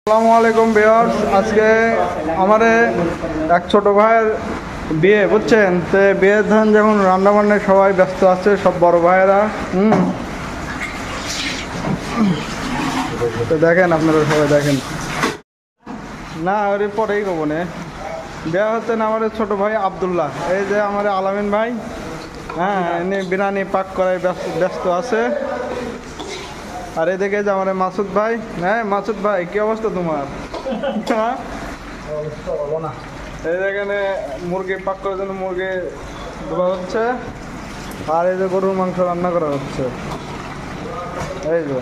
আসসালামু আলাইকুম ভিউয়ার্স, আজকে আমাদের এক ছোট ভাইয়ের বিয়ে, বুঝছেন? তো বিয়ের ধান যেমন রান্না বান্নায় সবাই ব্যস্ত আছে, সব বড় ভাইয়েরা। তো দেখেন, আপনারা সবাই দেখেন না, ওর পরেই গোপনে বিয়ে হচ্ছেন আমাদের ছোট ভাই আব্দুল্লাহ। এই যে আমার আলামিন ভাই, হ্যাঁ, এনে বিরিয়ানি পাক করায় ব্যস্ত আছে। আর এদিকে যে আমার মাসুদ ভাই। হ্যাঁ মাসুদ ভাই, কি অবস্থা তোমার? এই যেখানে মুরগি পাক করার জন্য মুরগি ধোয়া হচ্ছে, আর এই যে গরুর মাংস রান্না করা হচ্ছে। এই যে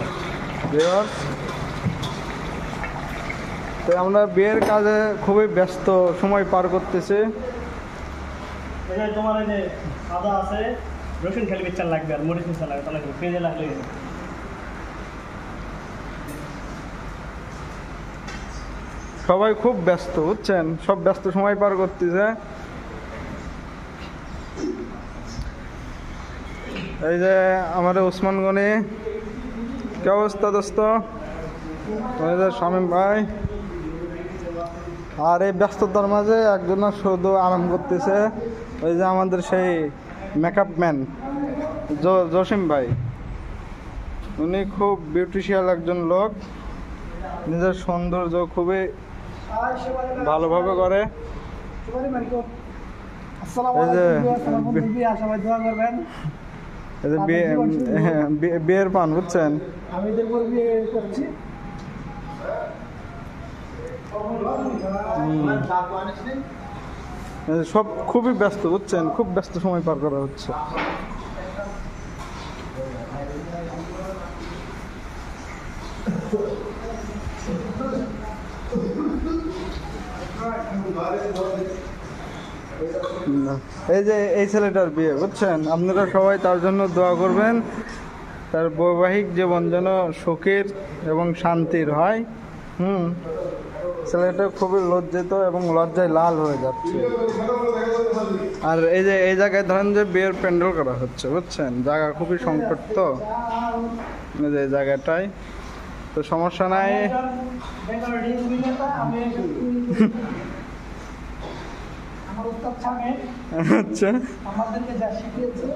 তো আমরা বিয়ের কাজে খুবই ব্যস্ত সময় পার করতেছি। তোমার এই যে আদা আছে, রসুন খালি মিক্সচার লাগবে আর মরিচ মিক্সচার লাগবে, তাহলে পেঁয়াজ লাগলে সবাই খুব ব্যস্ত, বুঝছেন? সব ব্যস্ত সময় পার করতেছে। এই যে আমাদের ওসমান গনি, কি অবস্থা দোস্ত? ওই যে শামীম ভাই। আর এই ব্যস্ততার মাঝে একজন শুধু আরাম করতেছে, ওই যে আমাদের সেই মেকআপ ম্যান জসিম ভাই। উনি খুব বিউটিশিয়াল একজন লোক, নিজের সৌন্দর্য খুবই ভালোভাবে করে। বিয়ের পান, বুঝছেন? সব খুবই ব্যস্ত, বুঝছেন? খুব ব্যস্ত সময় পার করা হচ্ছে। এই যে এই ছেলেটার বিয়ে, বুঝছেন? আপনারা সবাই তার জন্য দোয়া করবেন, তার বৈবাহিক জীবন যেন সুখের এবং শান্তির হয়। ছেলেটা খুবই লজ্জিত এবং লজ্জায় লাল হয়ে যাচ্ছে। আর এই যে এই জায়গায় ধরেন যে বিয়ের প্যান্ডেল করা হচ্ছে, বুঝছেন? জায়গা খুবই সংকট, তো এই যে জায়গাটায় তো সমস্যা নাই। আচ্ছা, আমাদেরকে যা শিখিয়েছে